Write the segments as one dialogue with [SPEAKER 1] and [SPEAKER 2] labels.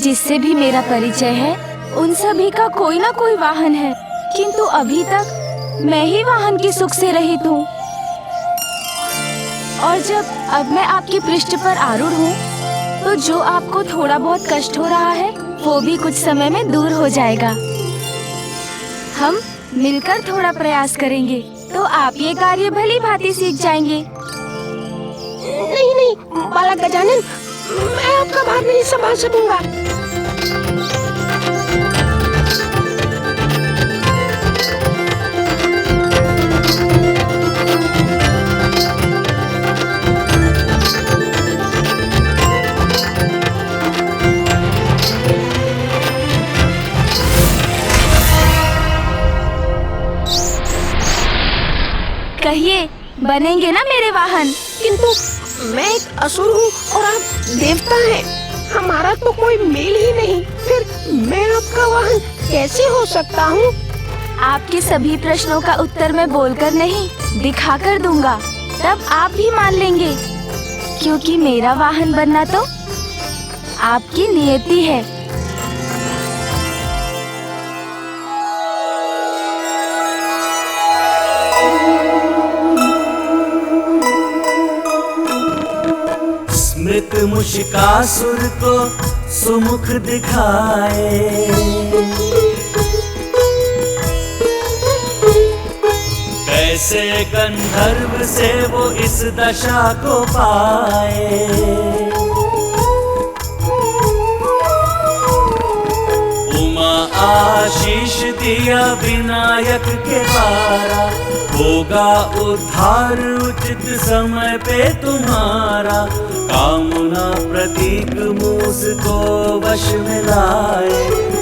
[SPEAKER 1] जिससे भी मेरा परिचय है उन सभी का कोई ना कोई वाहन है, किंतु अभी तक मैं ही वाहन की सुख से रहित हूँ। और जब अब मैं आपके पृष्ठ पर आरूढ़ हूँ तो जो आपको थोड़ा बहुत कष्ट हो रहा है वो भी कुछ समय में दूर हो जाएगा। हम मिलकर थोड़ा प्रयास करेंगे तो आप ये कार्य भली भांति सीख जाएंगे।
[SPEAKER 2] नहीं बालक गजानन, मैं आपका भार नहीं संभाल सकूंगा।
[SPEAKER 1] कहिए, बनेंगे ना मेरे वाहन?
[SPEAKER 2] किंतु मैं एक असुर हूँ और आप देवता हैं, हमारा तो कोई मेल ही नहीं, फिर मैं आपका वाहन कैसे हो सकता हूँ?
[SPEAKER 1] आपके सभी प्रश्नों का उत्तर मैं बोलकर नहीं, दिखाकर दूंगा, तब आप भी मान लेंगे, क्योंकि मेरा वाहन बनना तो आपकी नियति है।
[SPEAKER 3] स्मृत मुशिकासुर को सुमुख दिखाए, कैसे गंधर्व से वो इस दशा को पाए। उमा आशीष दिया विनायक के द्वारा, होगा उद्धार उचित समय पे तुम्हारा। कामना प्रतीक मूस को वश में लाए,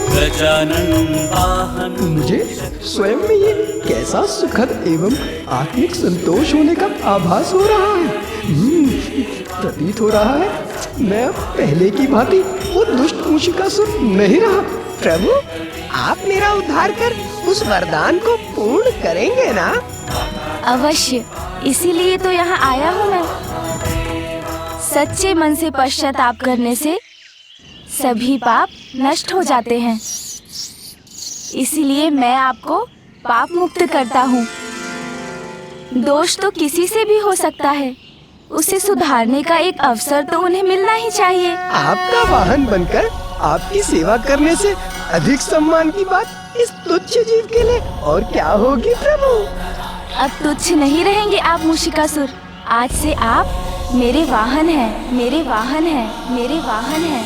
[SPEAKER 3] गजानन वाहन।
[SPEAKER 4] मुझे स्वयं में ये कैसा सुखद एवं आत्मिक संतोष होने का आभास हो रहा है। प्रतीत हो रहा है मैं अब पहले की भांति वो दुष्ट मूषिकासुर नहीं रहा।
[SPEAKER 2] प्रभु, आप मेरा उद्धार कर उस वरदान को पूर्ण करेंगे ना?
[SPEAKER 1] अवश्य, इसीलिए तो यहाँ आया हूँ मैं। सच्चे मन से पश्चाताप करने से सभी पाप नष्ट हो जाते हैं, इसीलिए मैं आपको पाप मुक्त करता हूँ। दोष तो किसी से भी हो सकता है, उसे सुधारने का एक अवसर तो उन्हें मिलना ही चाहिए।
[SPEAKER 4] आपका वाहन बनकर आपकी सेवा करने से अधिक सम्मान की बात इस तुच्छ जीव के लिए और क्या होगी प्रभु?
[SPEAKER 1] अब तुच्छ नहीं रहेंगे आप मूषिकासुर। आज से आप मेरे वाहन हैं, मेरे वाहन हैं, मेरे वाहन हैं।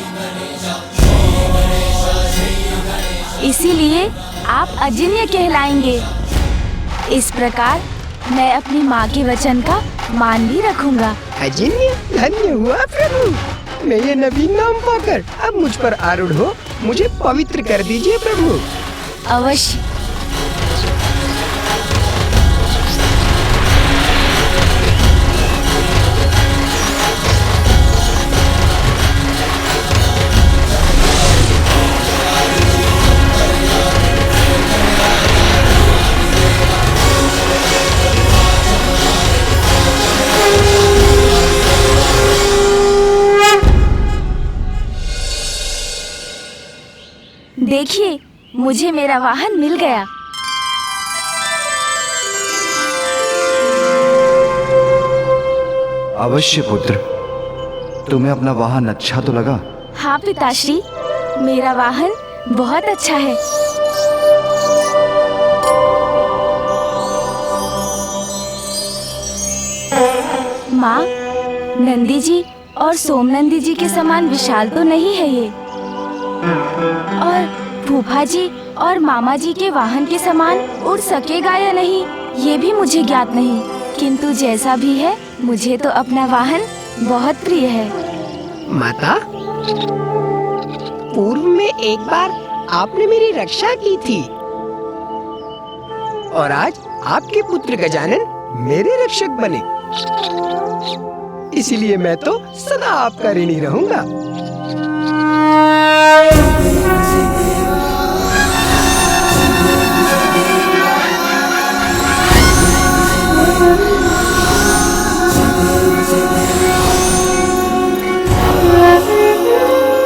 [SPEAKER 1] इसीलिए आप अजिन्य कहलाएंगे। इस प्रकार मैं अपनी माँ के वचन का मान भी रखूंगा।
[SPEAKER 4] अजिन्य? धन्य हुआ प्रभु। मैं ये नवीन नाम पाकर अब मुझ पर आरूढ़ हो मुझे पवित्र कर दीजिए प्रभु।
[SPEAKER 1] अवश्य। देखिए, मुझे मेरा वाहन मिल गया।
[SPEAKER 5] अवश्य पुत्र, तुम्हें अपना वाहन अच्छा तो लगा?
[SPEAKER 1] हाँ पिताश्री, मेरा वाहन बहुत अच्छा है। माँ, नंदी जी और सोमनंदी जी के समान विशाल तो नहीं है ये, और फूफा जी और मामा जी के वाहन के समान उड़ सकेगा या नहीं ये भी मुझे ज्ञात नहीं, किंतु जैसा भी है मुझे तो अपना वाहन बहुत प्रिय है।
[SPEAKER 2] माता, पूर्व में एक बार आपने मेरी रक्षा की थी और आज आपके पुत्र गजानन मेरे रक्षक बने, इसीलिए मैं तो सदा आपका ऋणी रहूंगा।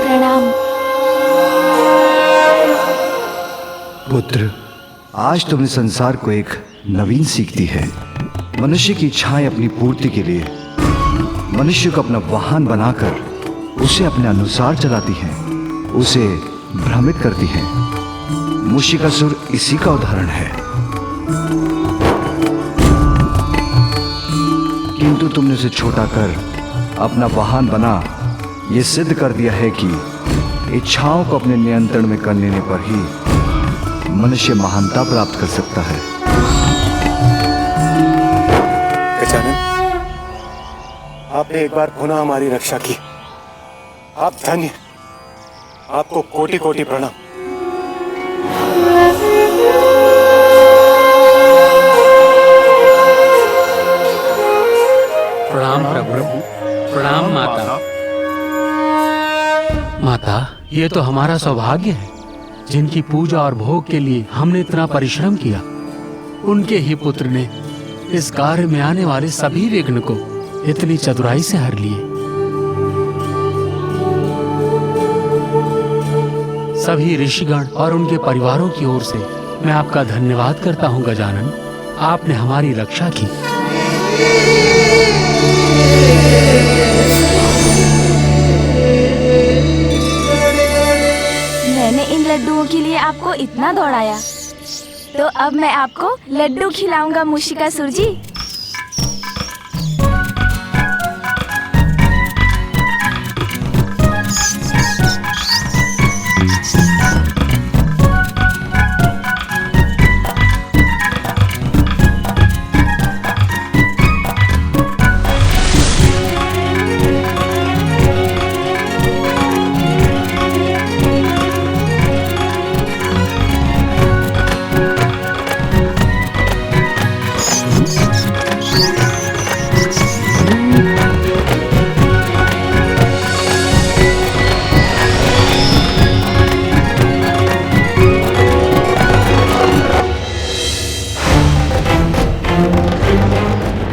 [SPEAKER 1] प्रणाम।
[SPEAKER 5] पुत्र, आज तुमने संसार को एक नवीन सीख दी है। मनुष्य की इच्छाएं अपनी पूर्ति के लिए मनुष्य को अपना वाहन बनाकर उसे अपने अनुसार चलाती हैं, उसे भ्रमित करती हैं। मूषिकासुर इसी का उदाहरण है। किंतु तुमने उसे छोटा कर अपना वाहन बना यह सिद्ध कर दिया है कि इच्छाओं को अपने नियंत्रण में कर लेने पर ही मनुष्य महानता प्राप्त कर सकता है।
[SPEAKER 6] गजानन, आपने एक बार पुनः हमारी रक्षा की। आप धन्य, आपको कोटि कोटि प्रणाम।
[SPEAKER 7] प्रणाम प्रभु, प्रणाम माता। माता, ये तो हमारा सौभाग्य है, जिनकी पूजा और भोग के लिए हमने इतना परिश्रम किया। उनके ही पुत्र ने इस कार्य में आने वाले सभी विघ्न को इतनी चतुराई से हर लिए। सभी ऋषिगण और उनके परिवारों की ओर से मैं आपका धन्यवाद करता हूँ गजानन। आपने हमारी रक्षा की।
[SPEAKER 1] मैंने इन लड्डुओं के लिए आपको इतना दौड़ाया, तो अब मैं आपको लड्डू खिलाऊंगा मूषिकासुर जी।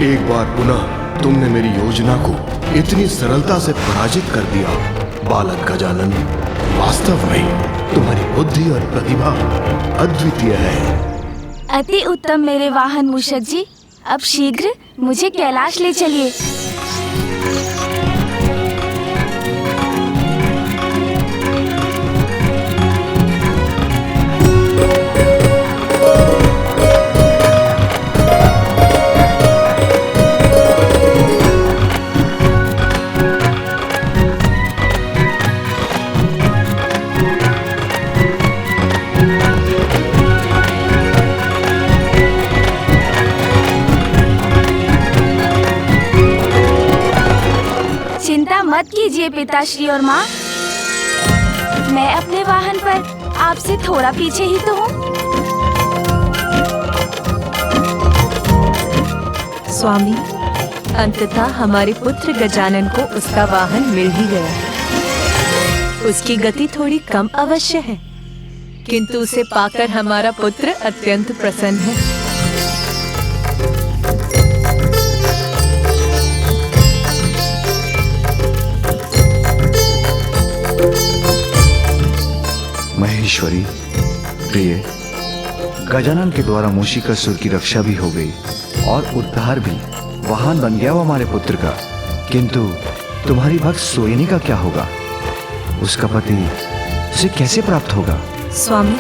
[SPEAKER 8] एक बार पुनः तुमने मेरी योजना को इतनी सरलता से पराजित कर दिया। बालक गजानन, वास्तव में तुम्हारी बुद्धि और प्रतिभा अद्वितीय है।
[SPEAKER 1] अति उत्तम मेरे वाहन मूषक जी। अब शीघ्र मुझे कैलाश ले चलिए। चिंता मत कीजिए पिताश्री और माँ, मैं अपने वाहन पर आपसे थोड़ा पीछे ही तो हूँ।
[SPEAKER 9] स्वामी, अंततः हमारे पुत्र गजानन को उसका वाहन मिल ही गया। उसकी गति थोड़ी कम अवश्य है, किंतु उसे पाकर हमारा पुत्र अत्यंत प्रसन्न है।
[SPEAKER 5] महेश्वरी प्रिय, गजानन के द्वारा मूषिकासुर की रक्षा भी हो गई और उद्धार भी। वाहन बन गया वो हमारे पुत्र का। किंतु तुम्हारी भक्त सोयनी का क्या होगा? उसका पति उसे कैसे प्राप्त होगा?
[SPEAKER 9] स्वामी,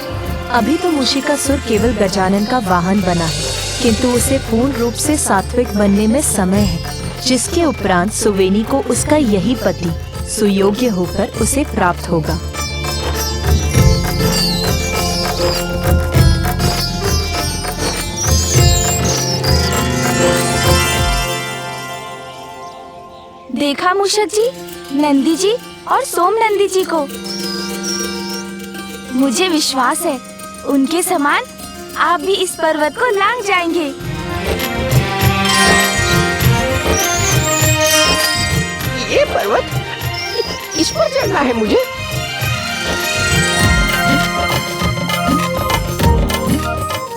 [SPEAKER 9] अभी तो मूषिकासुर केवल गजानन का वाहन बना है, किंतु उसे पूर्ण रूप से सात्विक बनने में समय है, जिसके उपरांत सुवेनी को उसका यही पति सुयोग्य होकर उसे प्राप्त होगा।
[SPEAKER 1] देखा मूषक जी, नंदी जी और सोम नंदी जी को। मुझे विश्वास है उनके समान आप भी इस पर्वत को लांघ जाएंगे।
[SPEAKER 2] ये पर्वत, इस पर चढ़ना है मुझे।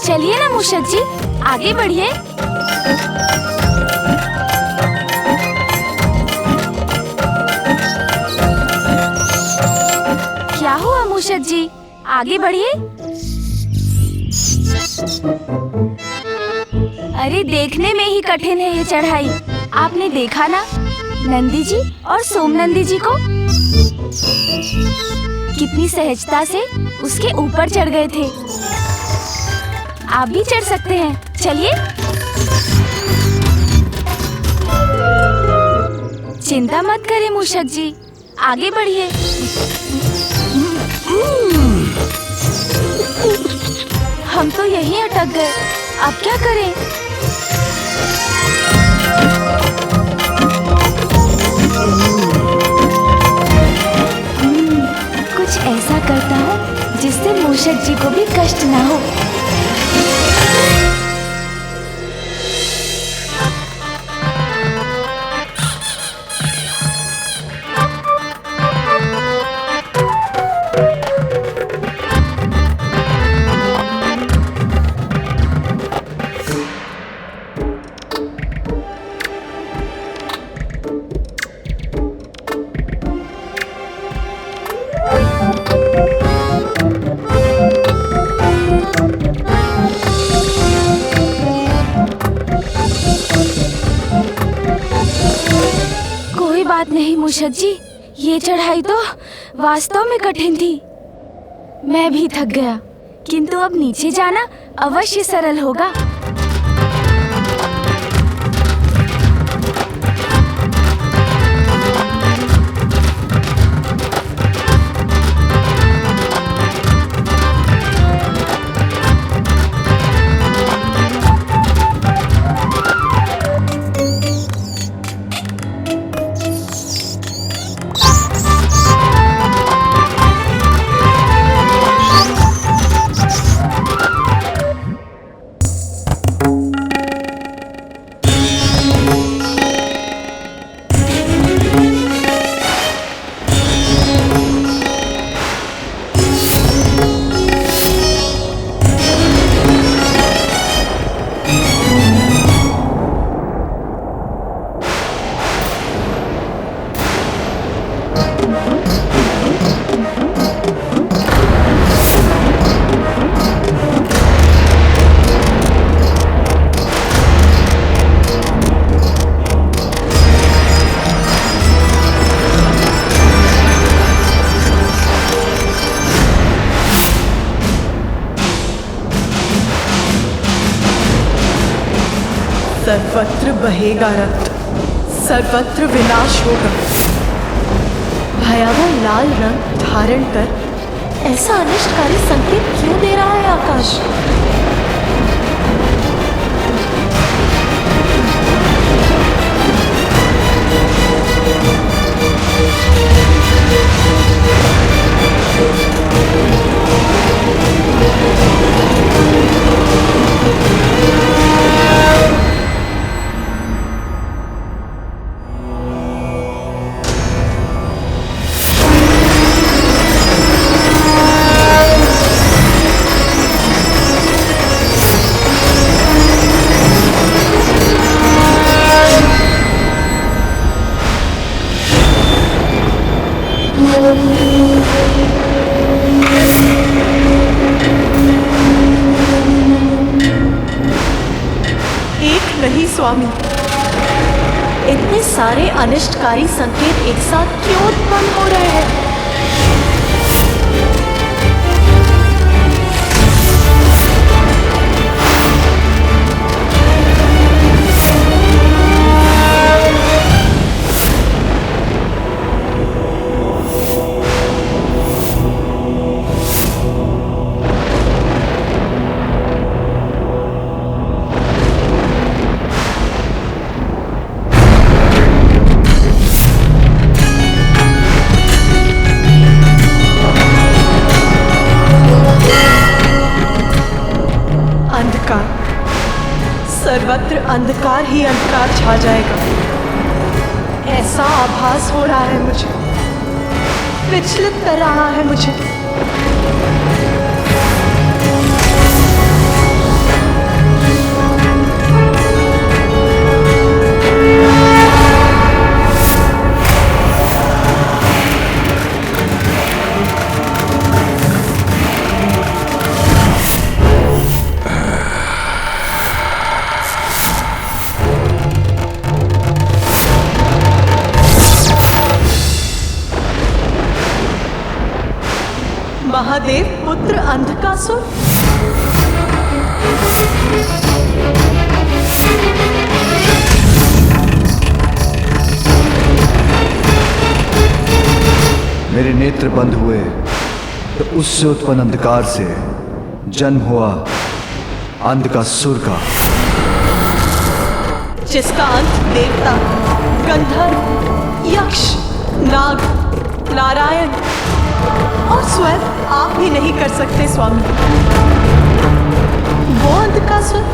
[SPEAKER 1] चलिए ना मूषक जी, आगे बढ़िए। क्या हुआ मूषक जी, आगे बढ़िए। अरे देखने में ही कठिन है ये चढ़ाई। आपने देखा ना नंदी जी और सोम नंदी जी को कितनी सहजता से उसके ऊपर चढ़ गए थे। आप भी चढ़ सकते हैं, चलिए। चिंता मत करें मूषक जी, आगे बढ़िए। हम तो यहीं अटक गए, अब क्या करें? कुछ ऐसा करता हूँ जिससे मूषक जी को भी कष्ट ना हो। नहीं मूषक जी, ये चढ़ाई तो वास्तव में कठिन थी। मैं भी थक गया, किंतु अब नीचे जाना अवश्य सरल होगा।
[SPEAKER 10] सर्वत्र बहेगा रक्त, सर्वत्र विनाश होगा। भयावह लाल रंग धारण कर ऐसा अनिष्टकारी संकेत क्यों दे रहा है आकाश? नहीं स्वामी,
[SPEAKER 9] इतने सारे अनिष्टकारी संकेत एक साथ क्यों उत्पन्न हो रहे हैं?
[SPEAKER 10] सर्वत्र अंधकार ही अंधकार छा जाएगा, ऐसा आभास हो रहा है मुझे, विचलित कर रहा है मुझे। महादेव पुत्र अंधकासुर।
[SPEAKER 5] मेरे नेत्र बंद हुए तो उससे उत्पन्न अंधकार से जन्म हुआ अंधकासुर का,
[SPEAKER 10] जिसका अंत देवता, गंधर्व, यक्ष, नाग, नारायण और स्वयं आप भी नहीं कर सकते स्वामी। वो अंधकासुर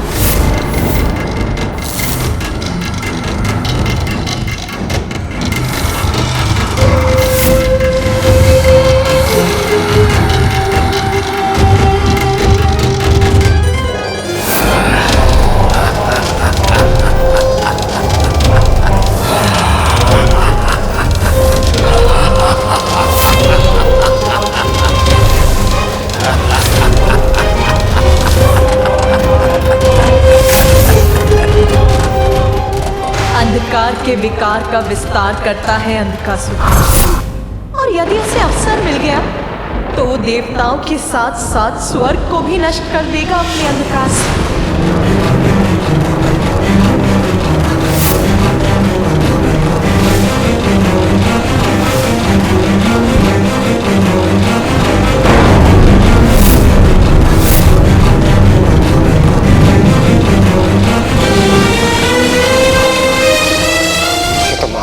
[SPEAKER 10] अंधकार के विकार का विस्तार करता है अंधकासुर, और यदि उसे अवसर मिल गया तो वो देवताओं के साथ साथ स्वर्ग को भी नष्ट कर देगा अपने अंधकार से।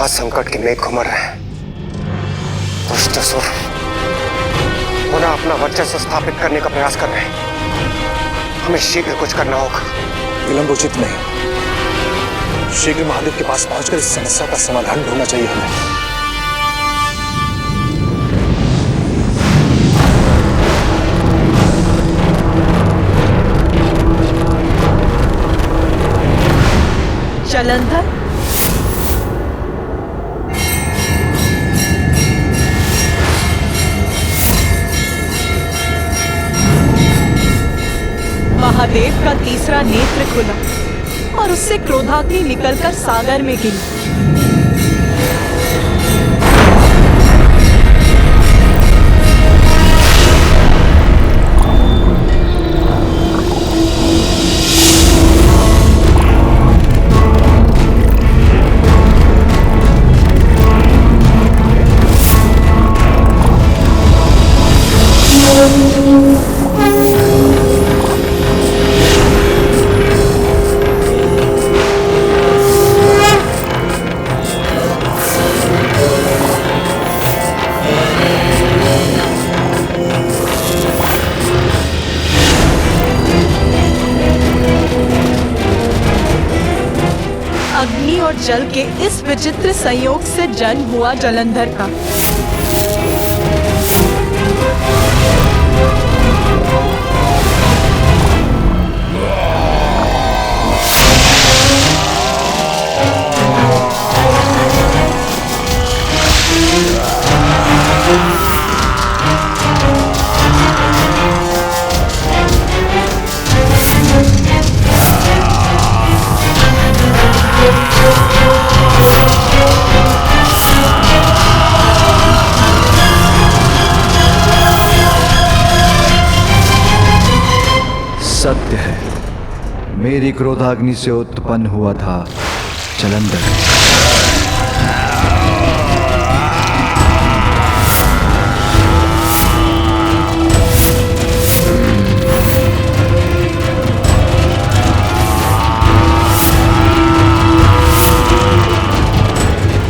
[SPEAKER 6] संकट के मेघ घुमर रहे हैं। दुष्ट असुर पुनः अपना वर्चस्व स्थापित करने का प्रयास कर रहे हैं। हमें शीघ्र कुछ करना होगा।
[SPEAKER 11] विलंब उचित नहीं। शीघ्र महादेव के पास पहुंचकर इस समस्या का समाधान ढूंढना चाहिए हमें।
[SPEAKER 10] जलंधर, महादेव का तीसरा नेत्र खुला और उससे क्रोधाग्नि निकलकर सागर में गिरी। अग्नि और जल के इस विचित्र संयोग से जन्म हुआ जलंधर का।
[SPEAKER 5] सत्य है, मेरी क्रोधाग्नि से उत्पन्न हुआ था जलंधर।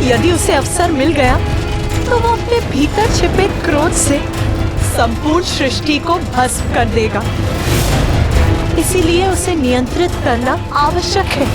[SPEAKER 10] यदि उसे अवसर मिल गया तो वो अपने भीतर छिपे क्रोध से संपूर्ण सृष्टि को भस्म कर देगा। इसीलिए उसे नियंत्रित करना आवश्यक है।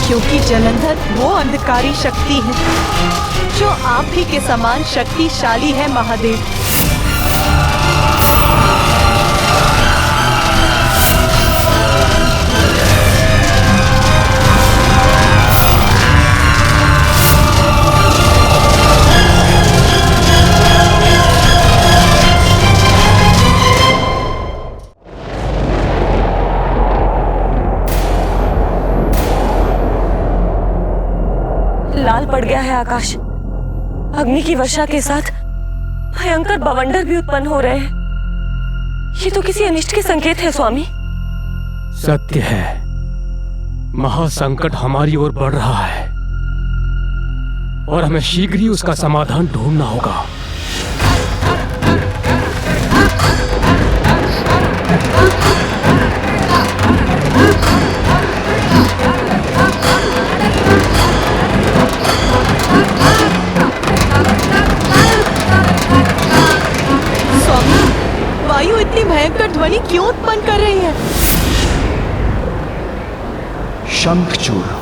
[SPEAKER 10] क्योंकि जलंधर वो अंधकारी शक्ति है जो आप ही के समान शक्तिशाली है महादेव।
[SPEAKER 12] बढ़ गया है आकाश। अग्नि की वर्षा के साथ भयंकर बवंडर भी उत्पन्न हो रहे हैं। ये तो किसी अनिष्ट के संकेत है स्वामी।
[SPEAKER 13] सत्य है, महासंकट हमारी ओर बढ़ रहा है और हमें शीघ्र ही उसका समाधान ढूंढना होगा।
[SPEAKER 10] स्वामी, वायु इतनी भयंकर ध्वनि क्यों उत्पन्न कर रही है?
[SPEAKER 5] शंखचूड़।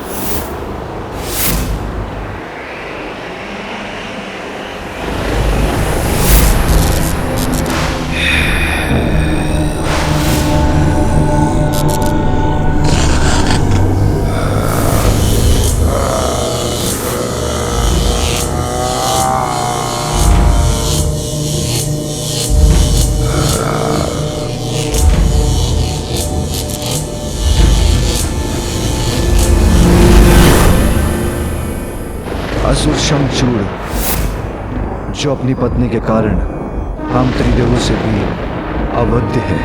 [SPEAKER 5] असुर शंखचूड़, जो अपनी पत्नी के कारण हम त्रिदेवों से भी अवध्य है।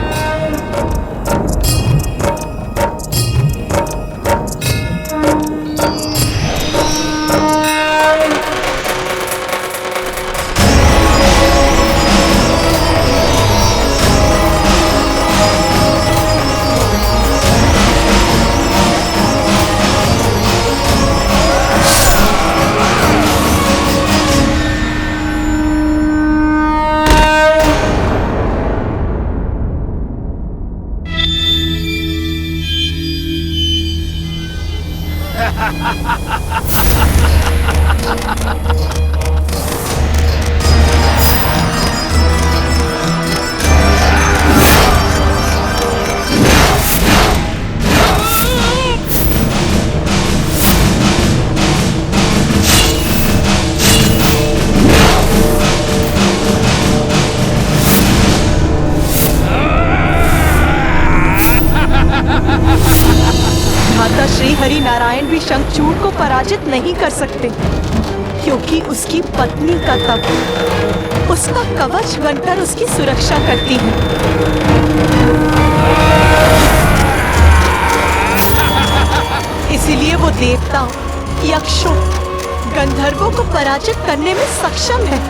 [SPEAKER 10] माता श्री हरि नारायण भी शंखचूड़ को पराजित नहीं कर सकते, क्योंकि उसकी पत्नी का तप उसका कवच बनकर उसकी सुरक्षा करती है। इसीलिए वो देवताओं, यक्षों, गंधर्वों को पराजित करने में सक्षम है।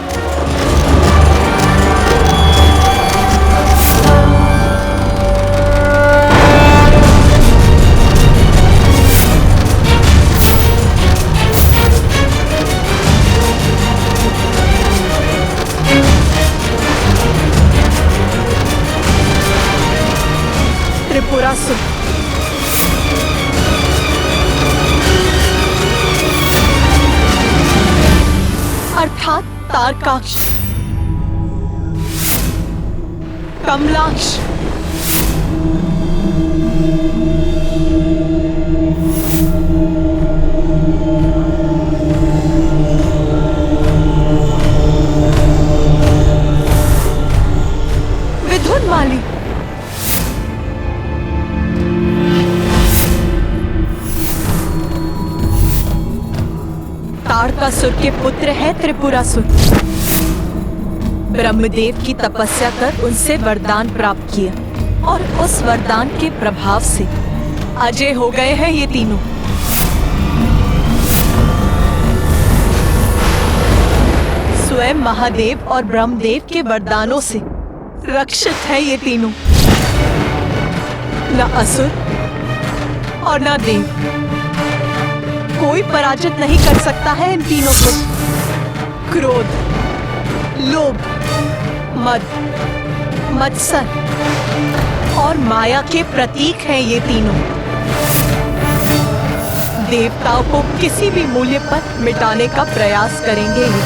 [SPEAKER 10] त्रिपुरासुर, अर्थात तारकाक्ष, कमलाक्ष, विधुनमाली, ताड़कासुर के पुत्र है त्रिपुरासुर। ब्रह्मदेव की तपस्या कर उनसे वरदान प्राप्त किया और उस वरदान के प्रभाव से अजय हो गए हैं ये तीनों। स्वयं महादेव और ब्रह्मदेव के वरदानों से रक्षित है ये तीनों। न असुर और न देव, कोई पराजित नहीं कर सकता है इन तीनों को। क्रोध, लोभ, मद, मत्सर और माया के प्रतीक हैं ये तीनों। देवताओं को किसी भी मूल्य पर मिटाने का प्रयास करेंगे ये।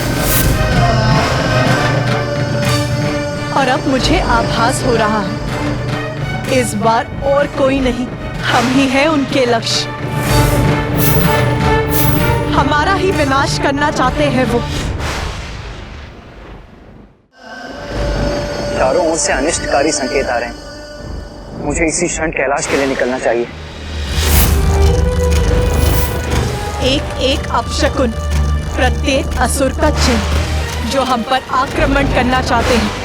[SPEAKER 10] और अब मुझे आभास हो रहा है, इस बार और कोई नहीं, हम ही हैं उनके लक्ष्य। हमारा ही विनाश करना चाहते हैं वो।
[SPEAKER 11] चारों ओर से अनिष्टकारी संकेत आ रहे हैं। मुझे इसी क्षण कैलाश के लिए निकलना चाहिए।
[SPEAKER 10] एक एक अपशकुन प्रत्येक असुर का चिन्ह जो हम पर आक्रमण करना चाहते हैं।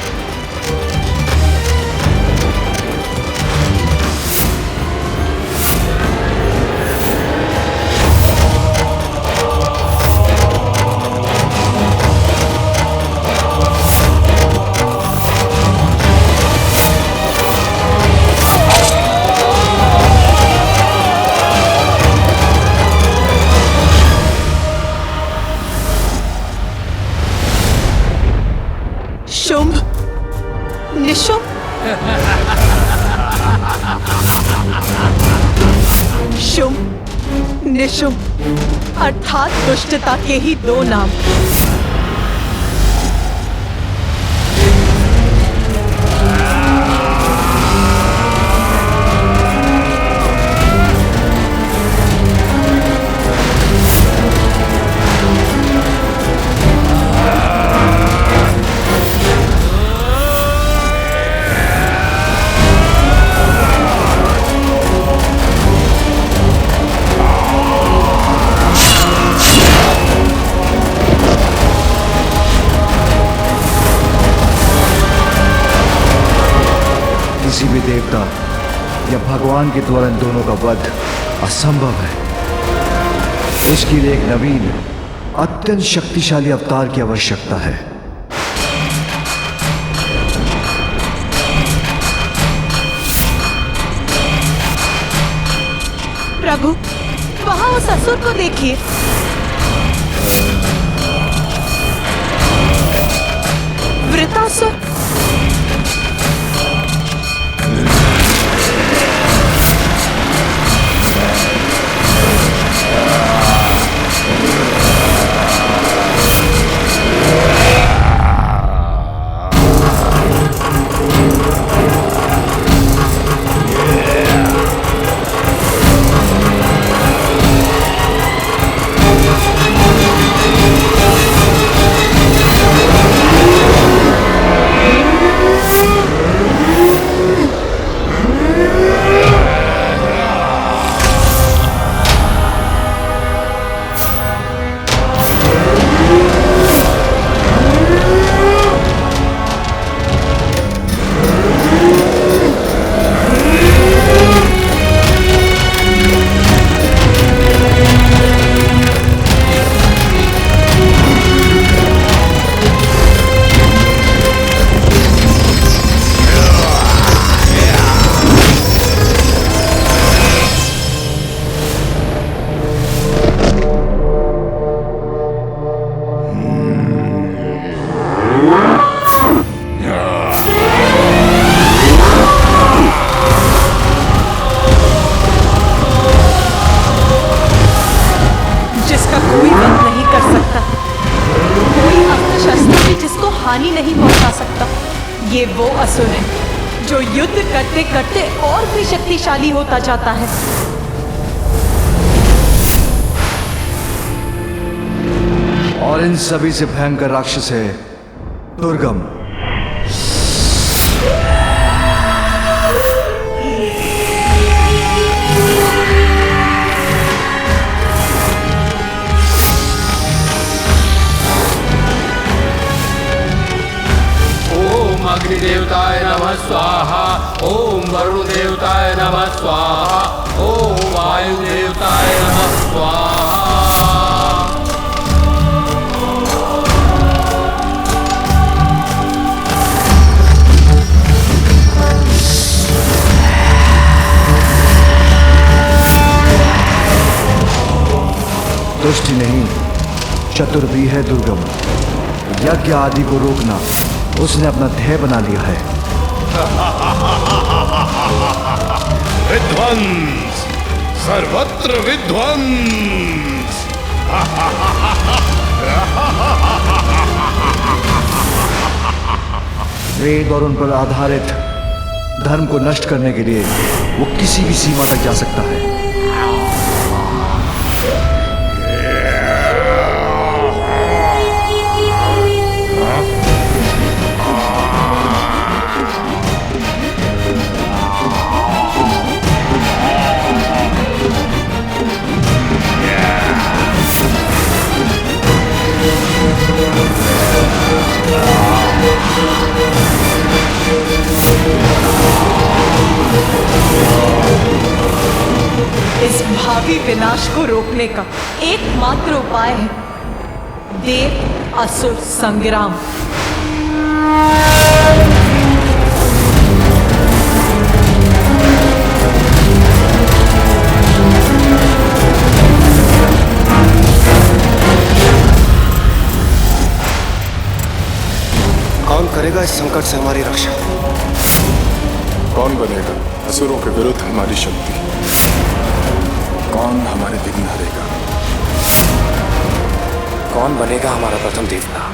[SPEAKER 10] शुंभ, निशुंभ, शुंभ, निशुंभ अर्थात दुष्टता के ही दो नाम।
[SPEAKER 5] किसी भी देवता या भगवान के द्वारा इन दोनों का वध असंभव है। उसके लिए एक नवीन अत्यंत शक्तिशाली अवतार की आवश्यकता है।
[SPEAKER 10] प्रभु, वहां उस असुर को देखिए। वृतासुर। हानि नहीं पहुंचा सकता। ये वो असुर है जो युद्ध करते करते और भी शक्तिशाली होता जाता है।
[SPEAKER 5] और इन सभी से भयंकर राक्षस है दुर्गम।
[SPEAKER 13] अग्निदेवताय नमः स्वाहा। ओम वरुण देवताय नमः स्वाहा। ओम वायु देवताय नमः स्वाहा।
[SPEAKER 5] दुष्टि नहीं, चतुर भी है दुर्गम। यज्ञ आदि को रोकना उसने अपना ध्येय बना लिया है।
[SPEAKER 8] विध्वंस, सर्वत्र विध्वंस।
[SPEAKER 5] वेद और उन पर आधारित धर्म को नष्ट करने के लिए वो किसी भी सीमा तक जा सकता है।
[SPEAKER 10] विनाश को रोकने का एकमात्र उपाय है देव असुर संग्राम।
[SPEAKER 6] कौन करेगा इस संकट से हमारी रक्षा?
[SPEAKER 11] कौन बनेगा असुरों के विरुद्ध हमारी शक्ति? कौन हमारे विघ्न हरेगा?
[SPEAKER 6] कौन बनेगा हमारा प्रथम देवता?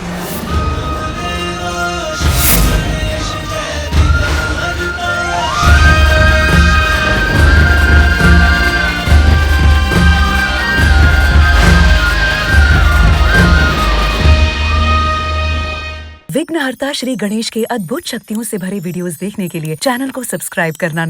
[SPEAKER 14] विघ्नहर्ता श्री गणेश के अद्भुत शक्तियों से भरे वीडियोस देखने के लिए चैनल को सब्सक्राइब करना न